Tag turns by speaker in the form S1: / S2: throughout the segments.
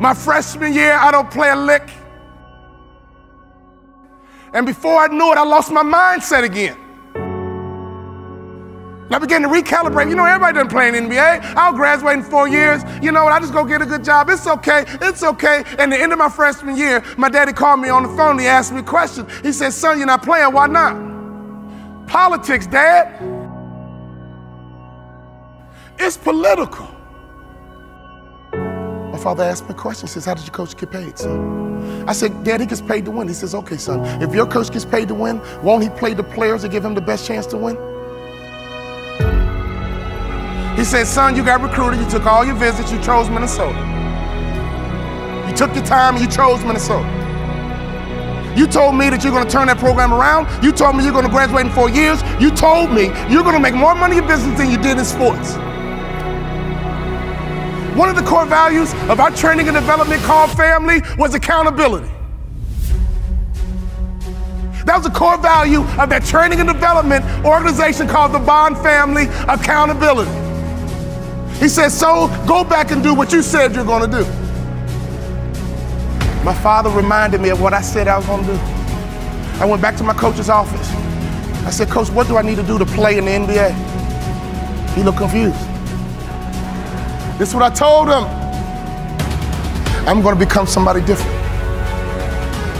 S1: My freshman year, I don't play a lick. And before I knew it, I lost my mindset again. And I began to recalibrate. You know, everybody doesn't play in the NBA. I'll graduate in 4 years. You know what, I just go get a good job. It's okay, it's okay. And at the end of my freshman year, my daddy called me on the phone. He asked me a question. He said, son, you're not playing, why not? Politics, Dad. It's political. My father asked me a question. He says, how did your coach get paid, son? I said, Dad, he gets paid to win. He says, okay, son, if your coach gets paid to win, won't he play the players to give him the best chance to win? He said, son, you got recruited, you took all your visits, you chose Minnesota. You took your time and you chose Minnesota. You told me that you're gonna turn that program around. You told me you're gonna graduate in 4 years. You told me you're gonna make more money in business than you did in sports. One of the core values of our training and development called family was accountability. That was a core value of that training and development organization called the Bond Family, accountability. He said, so go back and do what you said you're gonna do. My father reminded me of what I said I was gonna do. I went back to my coach's office. I said, Coach, what do I need to do to play in the NBA? He looked confused. This is what I told him. I'm gonna become somebody different.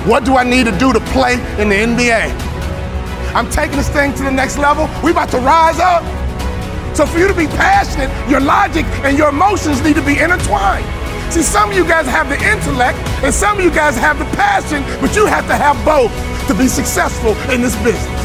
S1: What do I need to do to play in the NBA? I'm taking this thing to the next level. We about to rise up. So for you to be passionate, your logic and your emotions need to be intertwined. See, some of you guys have the intellect and some of you guys have the passion, but you have to have both to be successful in this business.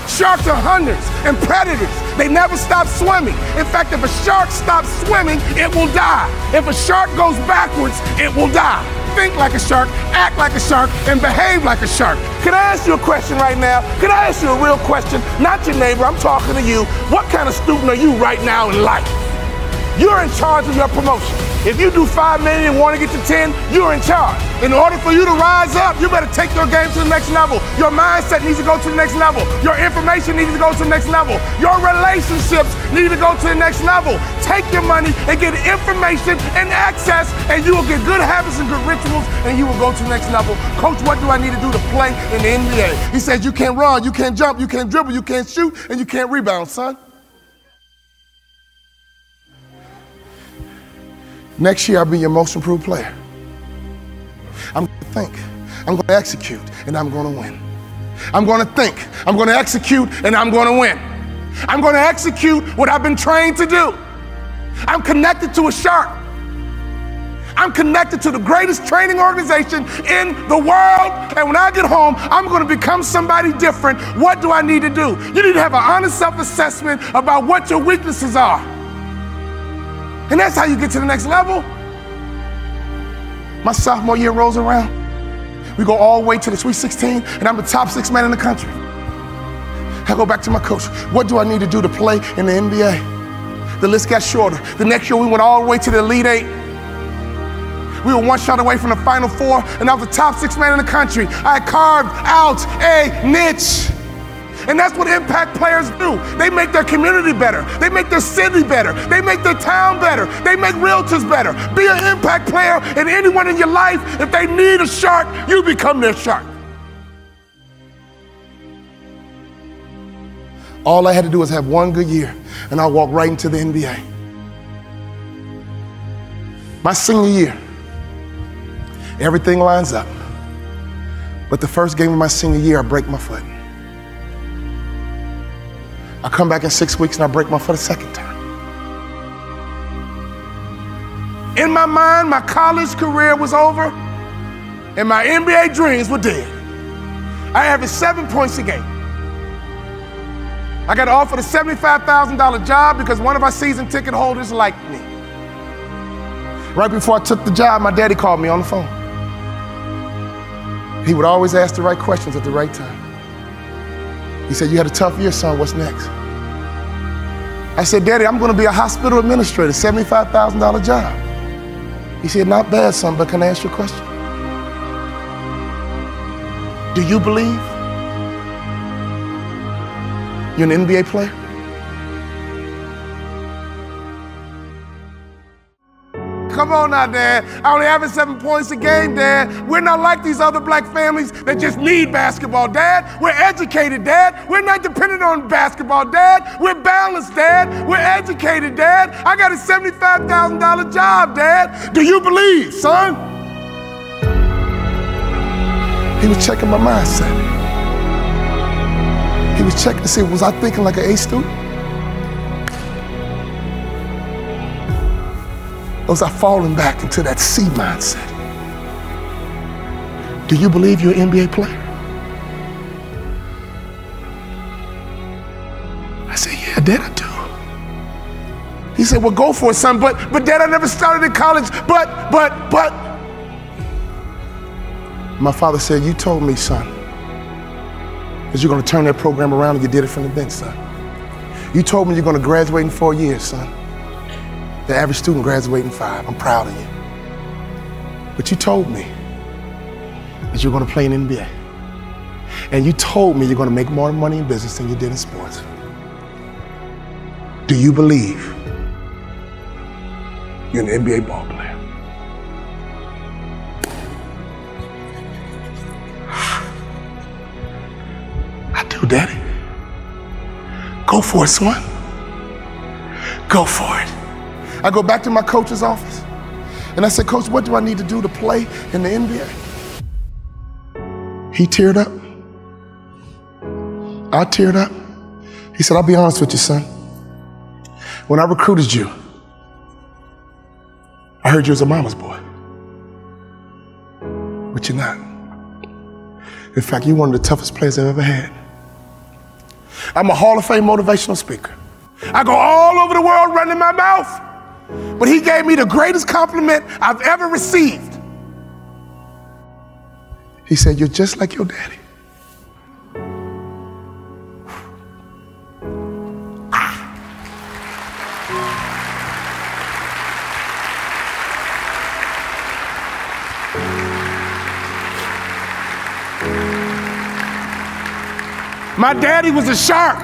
S1: Sharks are hunters and predators. They never stop swimming. In fact, if a shark stops swimming, it will die. If a shark goes backwards, it will die. Think like a shark, act like a shark, and behave like a shark. Can I ask you a question right now? Can I ask you a real question? Not your neighbor, I'm talking to you. What kind of student are you right now in life? You're in charge of your promotion. If you do 5 million and want to get to 10, you're in charge. In order for you to rise up, you better take your game to the next level. Your mindset needs to go to the next level. Your information needs to go to the next level. Your relationships need to go to the next level. Take your money and get information and access, and you will get good habits and good rituals, and you will go to the next level. Coach, what do I need to do to play in the NBA? He says, you can't run, you can't jump, you can't dribble, you can't shoot, and you can't rebound, son. Next year, I'll be your most improved player. I'm going to think, I'm going to execute, and I'm going to win. I'm going to think, I'm going to execute, and I'm going to win. I'm going to execute what I've been trained to do. I'm connected to a shark. I'm connected to the greatest training organization in the world, and when I get home, I'm going to become somebody different. What do I need to do? You need to have an honest self-assessment about what your weaknesses are. And that's how you get to the next level. My sophomore year rolls around. We go all the way to the Sweet 16, and I'm the top 6 man in the country. I go back to my coach. What do I need to do to play in the NBA? The list got shorter. The next year, we went all the way to the Elite 8. We were one shot away from the Final Four, and I was the top 6 man in the country. I carved out a niche. And that's what impact players do. They make their community better. They make their city better. They make their town better. They make realtors better. Be an impact player, and anyone in your life, if they need a shark, you become their shark. All I had to do was have one good year, and I walked right into the NBA. My senior year, everything lines up. But the first game of my senior year, I break my foot. I come back in 6 weeks and I break my foot a second time. In my mind, my college career was over and my NBA dreams were dead. I averaged 7 points a game. I got offered a $75,000 job because one of our season ticket holders liked me. Right before I took the job, my daddy called me on the phone. He would always ask the right questions at the right time. He said, you had a tough year, son, what's next? I said, Daddy, I'm gonna be a hospital administrator, $75,000 job. He said, not bad, son, but can I ask you a question? Do you believe you're an NBA player? Come on now, Dad. I only average 7 points a game, Dad. We're not like these other black families that just need basketball, Dad. We're educated, Dad. We're not dependent on basketball, Dad. We're balanced, Dad. We're educated, Dad. I got a $75,000 job, Dad. Do you believe, son? He was checking my mindset. He was checking to see, was I thinking like an A student? Or was I falling back into that C mindset? Do you believe you're an NBA player? I said, yeah, Dad, I do. He said, well, go for it, son, but Dad, I never started in college, but. My father said, you told me, son, that you're gonna turn that program around and you did it from the bench, son. You told me you're gonna graduate in 4 years, son. The average student graduates in 5. I'm proud of you. But you told me that you're gonna play in the NBA. And you told me you're gonna make more money in business than you did in sports. Do you believe you're an NBA ball player? I do, Daddy. Go for it, son. Go for it. I go back to my coach's office and I said, Coach, what do I need to do to play in the NBA? He teared up. I teared up. He said, I'll be honest with you, son. When I recruited you, I heard you was a mama's boy. But you're not. In fact, you're one of the toughest players I've ever had. I'm a Hall of Fame motivational speaker. I go all over the world running my mouth. But he gave me the greatest compliment I've ever received. He said, you're just like your daddy. My daddy was a shark,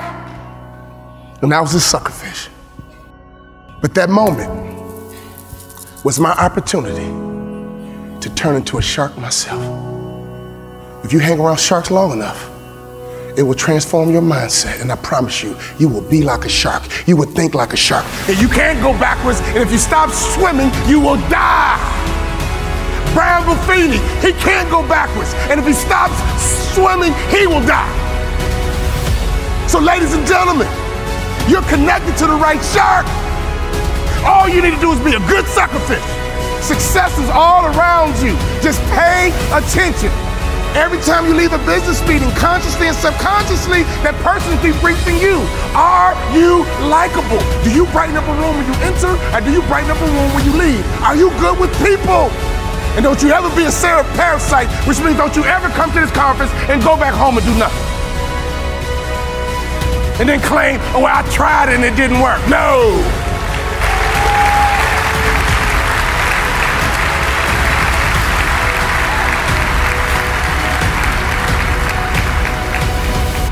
S1: and I was a suckerfish. But that moment was my opportunity to turn into a shark myself. If you hang around sharks long enough, it will transform your mindset, and I promise you, you will be like a shark. You will think like a shark. And you can't go backwards, and if you stop swimming, you will die. Brian Buffini, he can't go backwards, and if he stops swimming, he will die. So ladies and gentlemen, you're connected to the right shark. All you need to do is be a good suckerfish. Success is all around you. Just pay attention. Every time you leave a business meeting, consciously and subconsciously, that person is debriefing you. Are you likable? Do you brighten up a room when you enter, or do you brighten up a room when you leave? Are you good with people? And don't you ever be a Sarah parasite, which means don't you ever come to this conference and go back home and do nothing. And then claim, oh, I tried and it didn't work. No.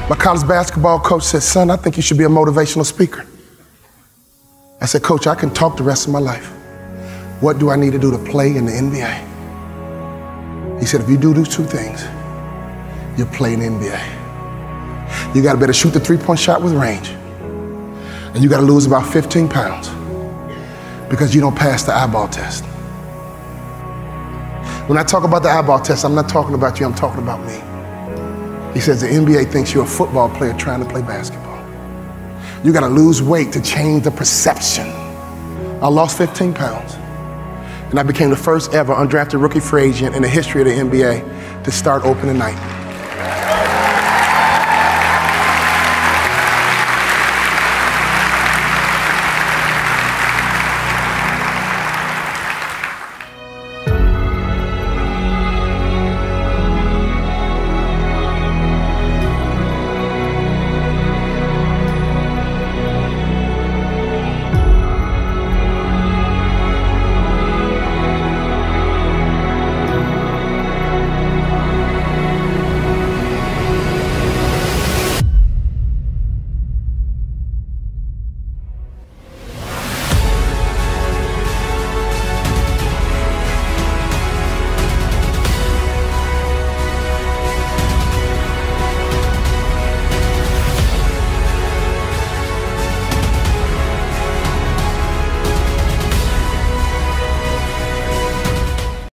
S1: My college basketball coach said, son, I think you should be a motivational speaker. I said, Coach, I can talk the rest of my life. What do I need to do to play in the NBA? He said, if you do those two things, you'll play in the NBA. You gotta better shoot the three-point shot with range. And you gotta lose about 15 pounds because you don't pass the eyeball test. When I talk about the eyeball test, I'm not talking about you, I'm talking about me. He says the NBA thinks you're a football player trying to play basketball. You gotta lose weight to change the perception. I lost 15 pounds, and I became the first ever undrafted rookie free agent in the history of the NBA to start opening night.